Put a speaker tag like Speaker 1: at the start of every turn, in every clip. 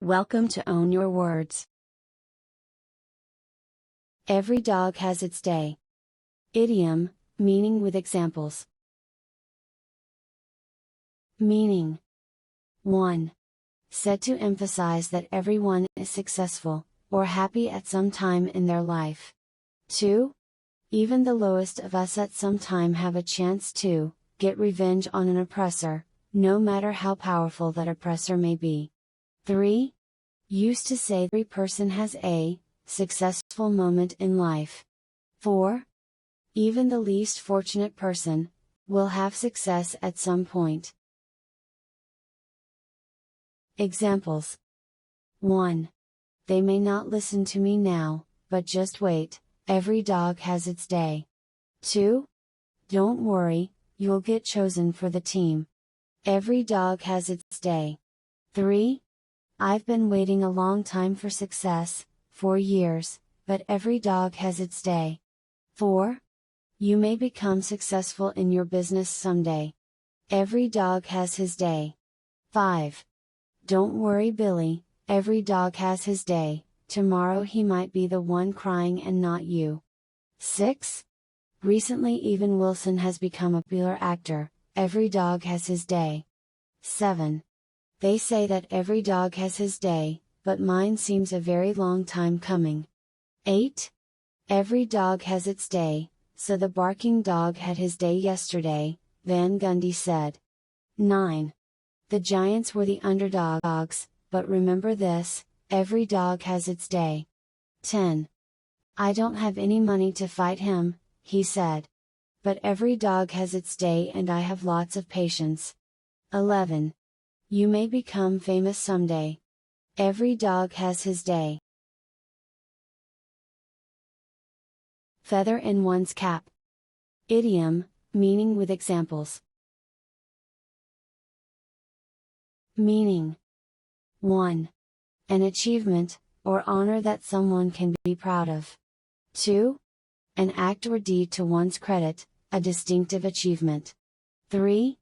Speaker 1: Welcome to Own Your Words. Every dog has its day. Idiom, meaning with examples. Meaning. 1. Said to emphasize that everyone is successful, or happy at some time in their life. 2. Even the lowest of us at some time have a chance to get revenge on an oppressor, no matter how powerful that oppressor may be. 3. Used to say every person has a successful moment in life. 4. Even the least fortunate person will have success at some point. Examples. 1. They may not listen to me now, but just wait, every dog has its day. 2. Don't worry, you'll get chosen for the team. Every dog has its day. 3. I've been waiting a long time for success, 4 years, but every dog has its day. 4. You may become successful in your business someday. Every dog has his day. 5. Don't worry, Billy, every dog has his day, tomorrow he might be the one crying and not you. 6. Recently Even Wilson has become a popular actor, every dog has his day. 7. They say that every dog has his day, but mine seems a very long time coming. 8. Every dog has its day, so the barking dog had his day yesterday, Van Gundy said. 9. The Giants were the underdogs, but remember this, every dog has its day. 10. I don't have any money to fight him, he said. But every dog has its day and I have lots of patience. 11. You may become famous someday. Every dog has his day. Feather in one's cap. Idiom, meaning with examples. Meaning. 1. An achievement, or honor that someone can be proud of. 2. An act or deed to one's credit, a distinctive achievement. 3.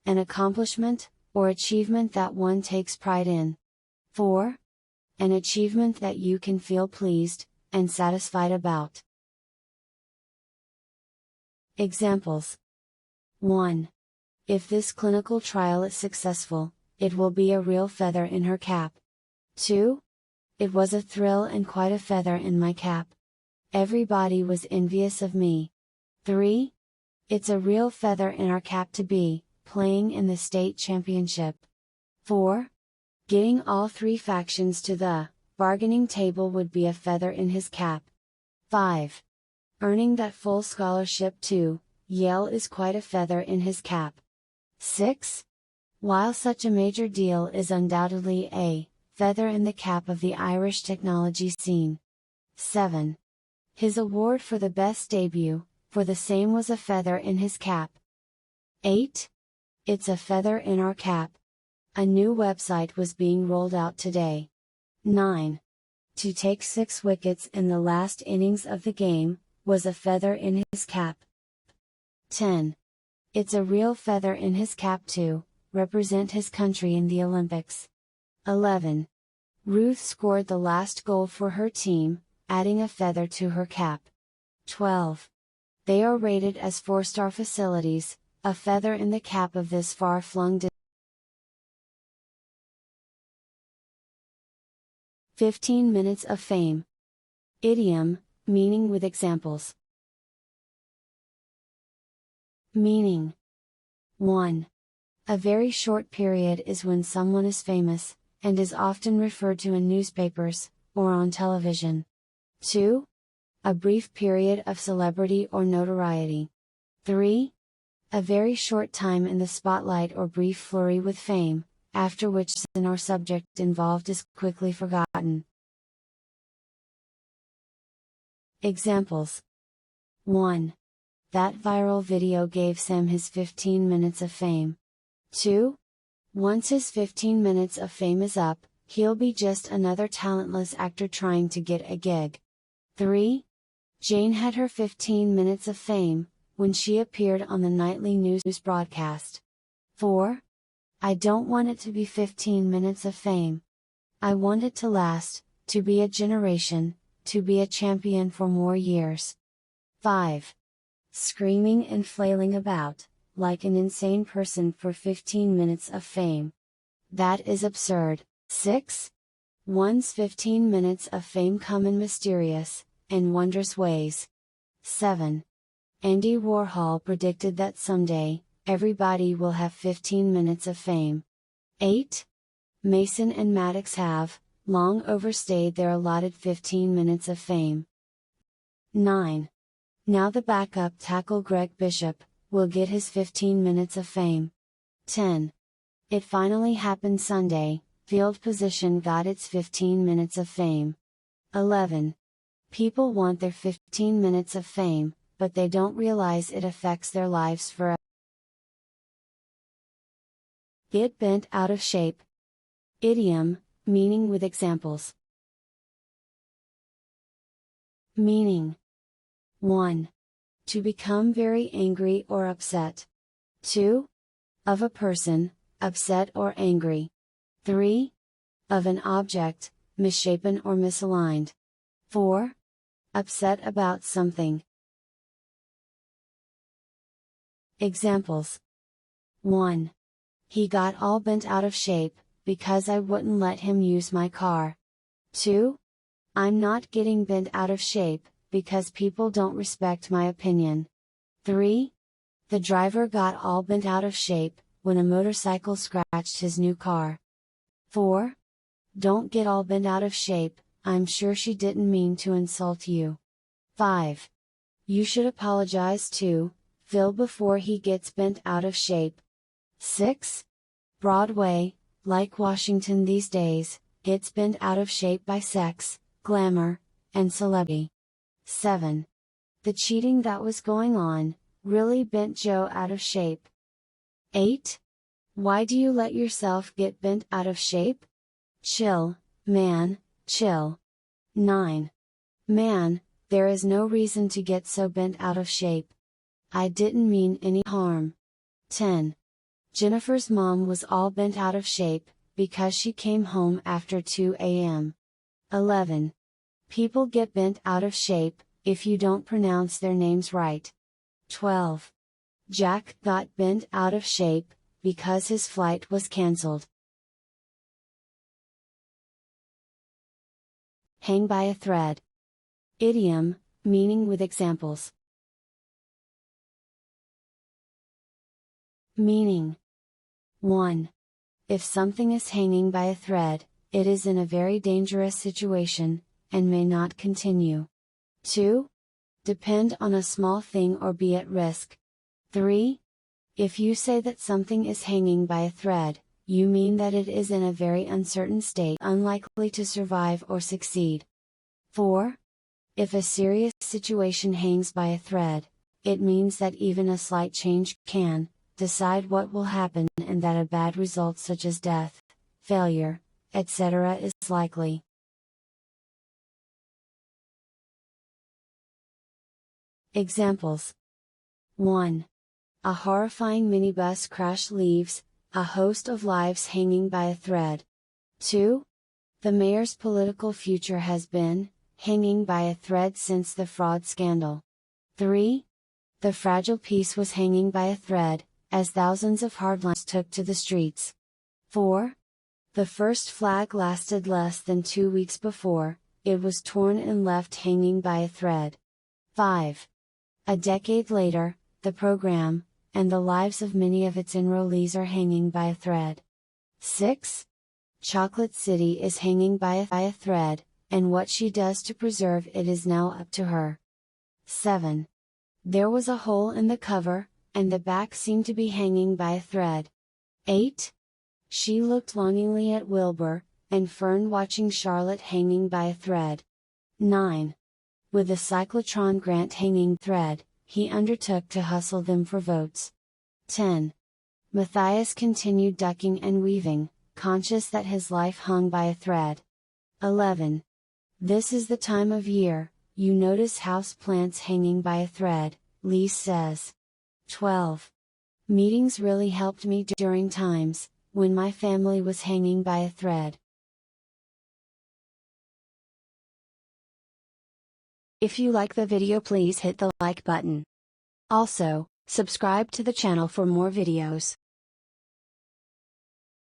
Speaker 1: An accomplishment, or achievement that one takes pride in. 4. An achievement that you can feel pleased and satisfied about. Examples. 1. If this clinical trial is successful, it will be a real feather in her cap. 2. It was a thrill and quite a feather in my cap. Everybody was envious of me. 3. It's a real feather in our cap to be playing in the state championship. 4. Getting all 3 factions to the bargaining table would be a feather in his cap. 5. Earning that full scholarship to Yale is quite a feather in his cap. 6. While such a major deal is undoubtedly a feather in the cap of the Irish technology scene. 7. His award for the best debut, for the same was a feather in his cap. 8. It's a feather in our cap. A new website was being rolled out today. 9. To take 6 wickets in the last innings of the game, was a feather in his cap. 10. It's a real feather in his cap to represent his country in the Olympics. 11. Ruth scored the last goal for her team, adding a feather to her cap. 12. They are rated as 4-star facilities, a feather in the cap of this far-flung 15 minutes of fame. Idiom, meaning with examples. Meaning. 1. A very short period is when someone is famous, and is often referred to in newspapers, or on television. 2. A brief period of celebrity or notoriety. 3. A very short time in the spotlight or brief flurry with fame, after which sin or subject involved is quickly forgotten. Examples. 1. That viral video gave Sam his 15 minutes of fame. 2. Once his 15 minutes of fame is up, he'll be just another talentless actor trying to get a gig. 3. Jane had her 15 minutes of fame, when she appeared on the nightly news broadcast. 4. I don't want it to be 15 minutes of fame. I want it to last, to be a generation, to be a champion for more years. 5. Screaming and flailing about, like an insane person for 15 minutes of fame. That is absurd. 6. One's 15 minutes of fame come in mysterious, and wondrous ways. 7. Andy Warhol predicted that someday, everybody will have 15 minutes of fame. 8. Mason and Maddox have, long overstayed their allotted 15 minutes of fame. 9. Now the backup tackle Greg Bishop, will get his 15 minutes of fame. 10. It finally happened Sunday, field position got its 15 minutes of fame. 11. People want their 15 minutes of fame, but they don't realize it affects their lives forever. Get bent out of shape. Idiom, meaning with examples. Meaning. 1. To become very angry or upset. 2. Of a person, upset or angry. 3. Of an object, misshapen or misaligned. 4. Upset about something. Examples. 1. He got all bent out of shape, because I wouldn't let him use my car. 2. I'm not getting bent out of shape, because people don't respect my opinion. 3. The driver got all bent out of shape, when a motorcycle scratched his new car. 4. Don't get all bent out of shape, I'm sure she didn't mean to insult you. 5. You should apologize to Phil before he gets bent out of shape. 6. Broadway, like Washington these days, gets bent out of shape by sex, glamour, and celebrity. 7. The cheating that was going on, really bent Joe out of shape. 8. Why do you let yourself get bent out of shape? Chill, man, chill. 9. Man, there is no reason to get so bent out of shape. I didn't mean any harm. 10. Jennifer's mom was all bent out of shape, because she came home after 2 a.m. 11. People get bent out of shape, if you don't pronounce their names right. 12. Jack got bent out of shape, because his flight was cancelled. Hang by a thread. Idiom, meaning with examples. Meaning. 1. If something is hanging by a thread, it is in a very dangerous situation, and may not continue. 2. Depend on a small thing or be at risk. 3. If you say that something is hanging by a thread, you mean that it is in a very uncertain state, unlikely to survive or succeed. 4. If a serious situation hangs by a thread, it means that even a slight change can decide what will happen, and that a bad result such as death, failure, etc. is likely. Examples. 1. A horrifying minibus crash leaves a host of lives hanging by a thread. 2. The mayor's political future has been hanging by a thread since the fraud scandal. 3. The fragile peace was hanging by a thread, as thousands of hardliners took to the streets. 4. The first flag lasted less than 2 weeks before it was torn and left hanging by a thread. 5. A decade later, the program, and the lives of many of its enrollees are hanging by a thread. 6. Chocolate City is hanging by a thread, and what she does to preserve it is now up to her. 7. There was a hole in the cover, and the back seemed to be hanging by a thread. 8. She looked longingly at Wilbur and Fern watching Charlotte hanging by a thread. 9. With the cyclotron grant hanging thread, he undertook to hustle them for votes. 10. Matthias continued ducking and weaving, conscious that his life hung by a thread. 11. This is the time of year, you notice house plants hanging by a thread, Lee says. 12. Meetings really helped me during times when my family was hanging by a thread. If you like the video, please hit the like button. Also, subscribe to the channel for more videos.